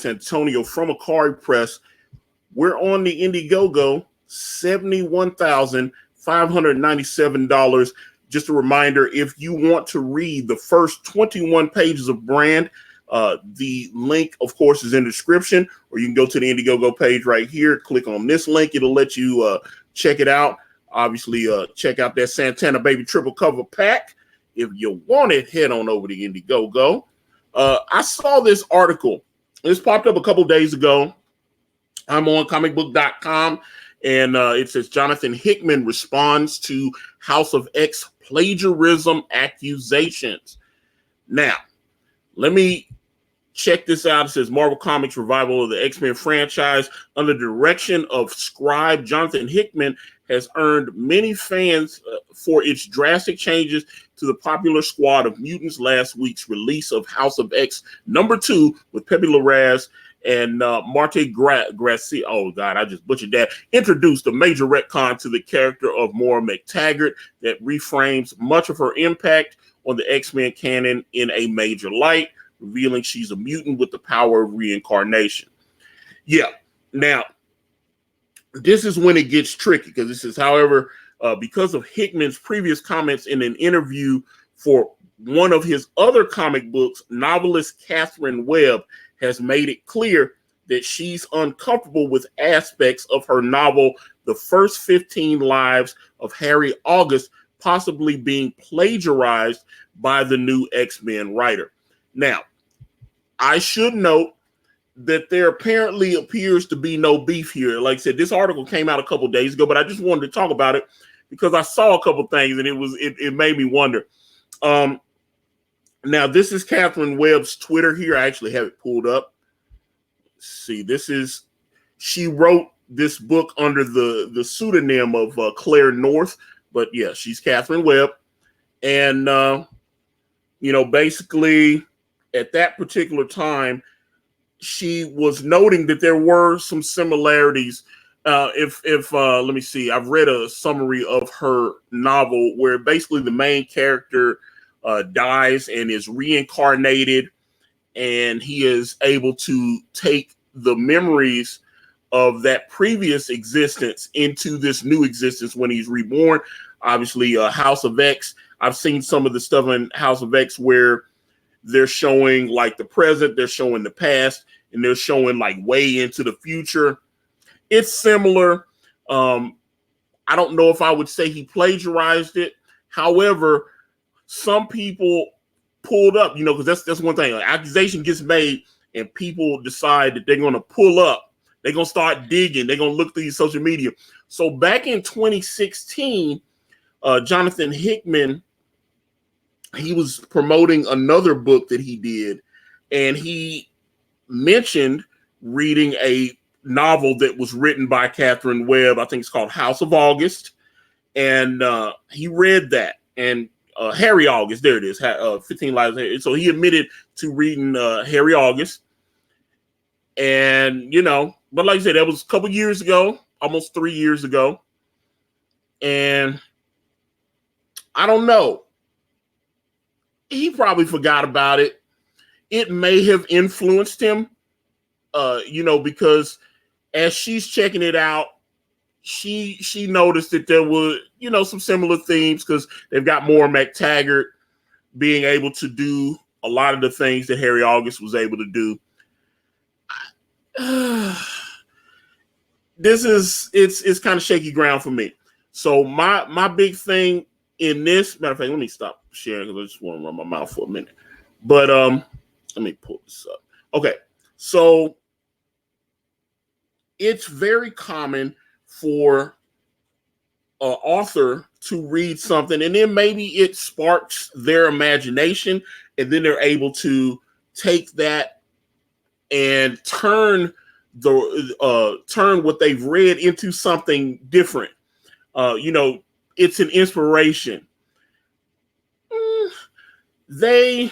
Antonio from Akari Press. We're on the Indiegogo, $71,597. Just a reminder, if you want to read the first 21 pages of Brand, the link, of course, is in the description, or you can go to the Indiegogo page right here. Click on this link. It'll let you check it out. Obviously, check out that Santana Baby triple cover pack. If you want it, head on over to Indiegogo. I saw this article. This popped up a couple days ago. I'm on comicbook.com, and it says Jonathan Hickman responds to House of X plagiarism accusations. Now, let me check this out. It says Marvel Comics revival of the X-Men franchise under the direction of scribe Jonathan Hickman has earned many fans for its drastic changes to the popular squad of mutants. Last week's release of House of X #2 with Pepe Larraz and Marte Gracie, oh God, I just butchered that, introduced a major retcon to the character of Moira McTaggart that reframes much of her impact on the X-Men canon in a major light, revealing she's a mutant with the power of reincarnation. Yeah, now, this is when it gets tricky, because this is, however, because of Hickman's previous comments in an interview for one of his other comic books, novelist Catherine Webb has made it clear that she's uncomfortable with aspects of her novel, The First 15 Lives of Harry August, possibly being plagiarized by the new X-Men writer. Now, I should note that there apparently appears to be no beef here. Like I said, this article came out a couple days ago, but I just wanted to talk about it because I saw a couple things and it made me wonder. Now, this is Catherine Webb's Twitter here. I actually have it pulled up. Let's see, she wrote this book under the pseudonym of Claire North, but yeah, she's Catherine Webb. And, basically at that particular time, she was noting that there were some similarities. Let me see, I've read a summary of her novel where basically the main character dies and is reincarnated, and he is able to take the memories of that previous existence into this new existence when he's reborn. Obviously, House of X, I've seen some of the stuff in House of X where they're showing like the present, they're showing the past, and they're showing like way into the future. It's similar. I don't know if I would say he plagiarized it. However, some people pulled up, because that's one thing. An accusation gets made and people decide that they're going to pull up. They're going to start digging. They're going to look through social media. So back in 2016, Jonathan Hickman, he was promoting another book that he did, and he mentioned reading a novel that was written by Catherine Webb. I think it's called House of August. And he read that. And Harry August, there it is, 15 Lives. So he admitted to reading Harry August. And, but like I said, that was a couple years ago, almost 3 years ago. And I don't know. He probably forgot about it. It may have influenced him, because as she's checking it out, she noticed that there were, some similar themes because they've got Moira McTaggart being able to do a lot of the things that Harry August was able to do. It's kind of shaky ground for me. So my big thing in this, matter of fact, let me stop sharing because I just want to run my mouth for a minute. But let me pull this up. Okay, so it's very common for an author to read something and then maybe it sparks their imagination, and then they're able to take that and turn what they've read into something different. It's an inspiration. I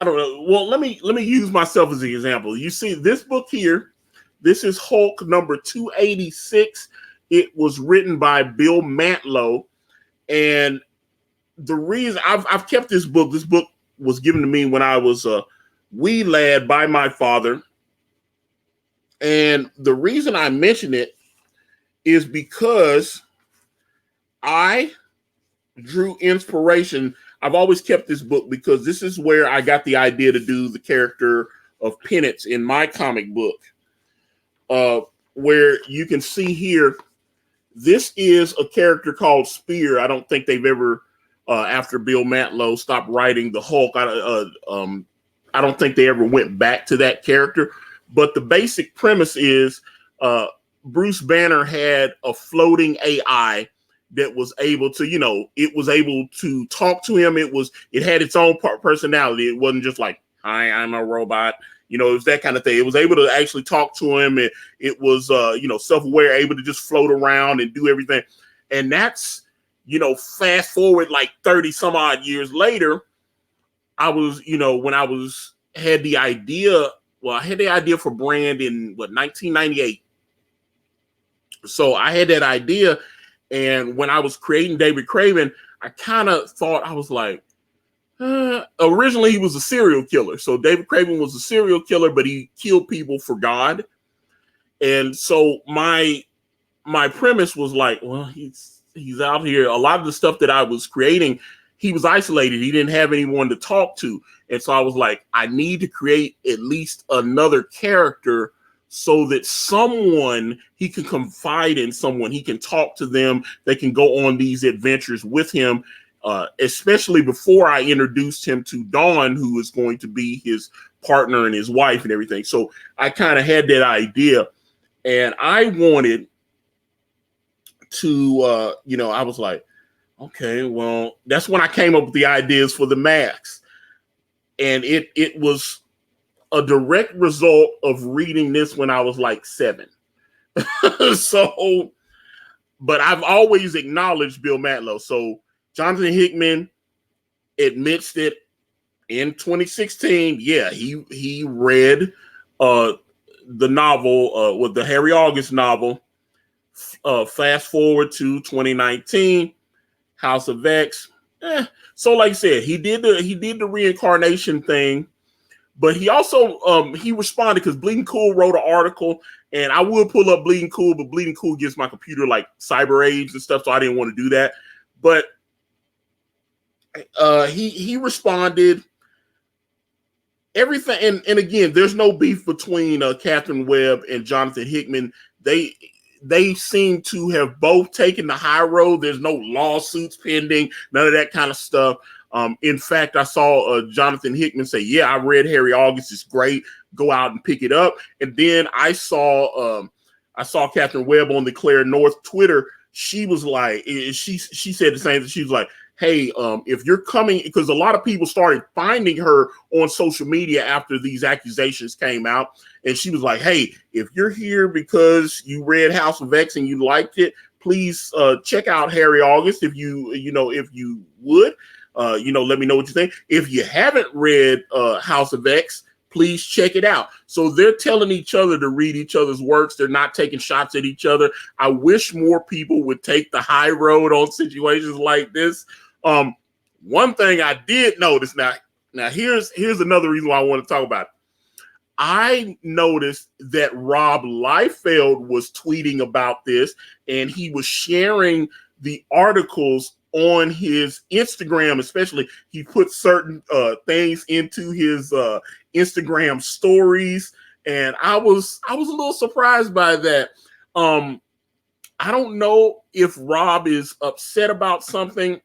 don't know. Well, let me use myself as an example. You see this book here. This is Hulk number 286. It was written by Bill Mantlo, and the reason I've kept this book was given to me when I was Wee Lad by my father. And the reason I mention it is because I drew inspiration. I've always kept this book because this is where I got the idea to do the character of Penance in my comic book. Where you can see here, this is a character called Spear. I don't think they've ever, after Bill Mantlo stopped writing the Hulk, I don't think they ever went back to that character. But the basic premise is Bruce Banner had a floating AI that was able to, it was able to talk to him. It had its own personality. It wasn't just like, hi, I'm a robot. It was that kind of thing. It was able to actually talk to him. It was, self-aware, able to just float around and do everything. And that's, fast forward like 30 some odd years later, I was, when I had the idea, I had the idea for Brand in 1998. So I had that idea. And when I was creating David Craven, I kind of thought, I was like, originally he was a serial killer. So David Craven was a serial killer, but he killed people for God. And so my premise was like, well, he's out here. A lot of the stuff that I was creating, he was isolated. He didn't have anyone to talk to. And so I was like, I need to create at least another character so that he can confide in someone. He can talk to them. They can go on these adventures with him, especially before I introduced him to Dawn, who is going to be his partner and his wife and everything. So I kind of had that idea. And I wanted to, I was like, okay, well, that's when I came up with the ideas for the masks. And it was a direct result of reading this when I was like 7. So, but I've always acknowledged Bill Mantlo. So Jonathan Hickman admits that in 2016, yeah, he read the novel, with the Harry August novel. Fast forward to 2019, House of X. So like I said, he did the reincarnation thing, but he also he responded because Bleeding Cool wrote an article, and I would pull up Bleeding Cool, but Bleeding Cool gives my computer like cyber age and stuff, so I didn't want to do that. But he responded everything, and again, there's no beef between Catherine Webb and Jonathan Hickman. They seem to have both taken the high road. There's no lawsuits pending, none of that kind of stuff. In fact, I saw Jonathan Hickman say, yeah, I read Harry August. It's great. Go out and pick it up. And then I saw Catherine Webb on the Claire North Twitter. She was like, she said the same thing. She was like, hey, if you're coming, because a lot of people started finding her on social media after these accusations came out. And she was like, hey, if you're here because you read House of X and you liked it, please check out Harry August. If you would, let me know what you think. If you haven't read House of X, please check it out. So they're telling each other to read each other's works. They're not taking shots at each other. I wish more people would take the high road on situations like this. One thing I did notice, now here's another reason why I want to talk about it. I noticed that Rob Liefeld was tweeting about this, and he was sharing the articles on his Instagram. Especially, he put certain things into his Instagram stories, and I was a little surprised by that. I don't know if Rob is upset about something,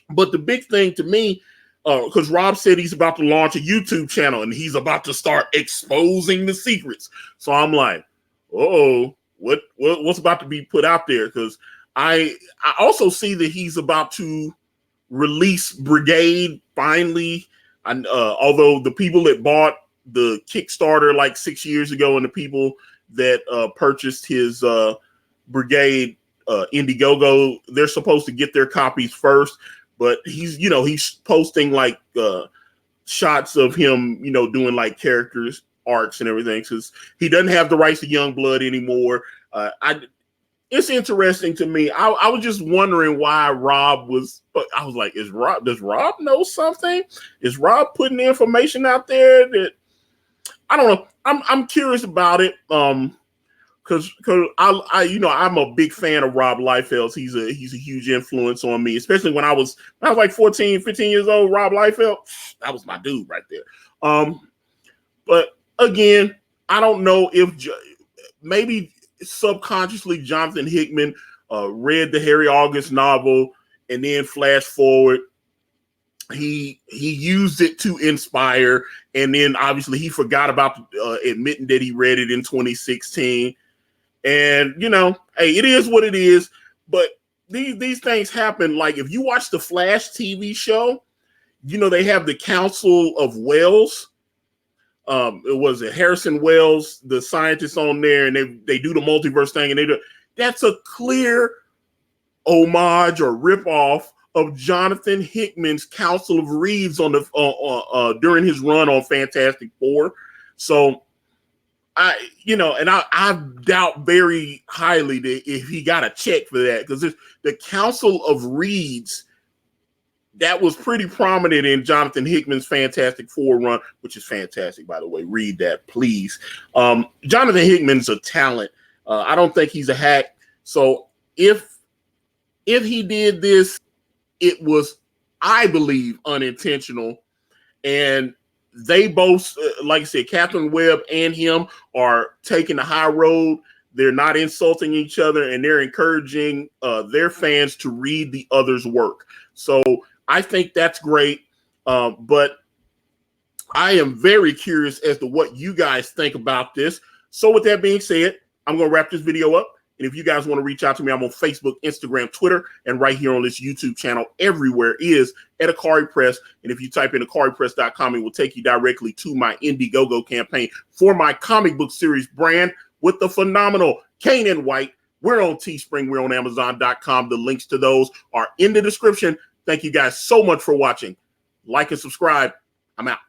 but the big thing to me, because Rob said he's about to launch a YouTube channel and he's about to start exposing the secrets. So I'm like, what's about to be put out there? Because I also see that he's about to release Brigade finally. And although the people that bought the Kickstarter like 6 years ago and the people that purchased his Brigade Indiegogo, they're supposed to get their copies first. But he's posting like shots of him, doing like characters, arcs and everything, because he doesn't have the rights to Youngblood anymore. it's interesting to me. I was just wondering why Rob was. I was like, does Rob know something? Is Rob putting the information out there that I don't know? I'm curious about it. Because I'm a big fan of Rob Liefeld's. He's a huge influence on me, especially when I was like 14, 15 years old. Rob Liefeld, that was my dude right there. But again, I don't know if maybe subconsciously Jonathan Hickman read the Harry August novel, and then flash forward, he used it to inspire, and then obviously he forgot about admitting that he read it in 2016. And hey, it is what it is. But these things happen. Like if you watch the Flash TV show, they have the Council of Wells. It was Harrison Wells, the scientist on there, and they do the multiverse thing, and that's a clear homage or ripoff of Jonathan Hickman's Council of Reeds on the during his run on Fantastic Four. So I doubt very highly that if he got a check for that, because the Council of Reeds, that was pretty prominent in Jonathan Hickman's Fantastic Four run, which is fantastic, by the way. Read that, please. Jonathan Hickman's a talent. I don't think he's a hack. So if he did this, it was, I believe, unintentional. And they both, like I said, Catherine Webb and him are taking the high road. They're not insulting each other, and they're encouraging their fans to read the other's work. So I think that's great. But I am very curious as to what you guys think about this. So with that being said, I'm going to wrap this video up. And if you guys want to reach out to me, I'm on Facebook, Instagram, Twitter, and right here on this YouTube channel. Everywhere is at Akari Press. And if you type in akaripress.com, it will take you directly to my Indiegogo campaign for my comic book series brand with the phenomenal Kane White. We're on Teespring. We're on Amazon.com. The links to those are in the description. Thank you guys so much for watching. Like and subscribe. I'm out.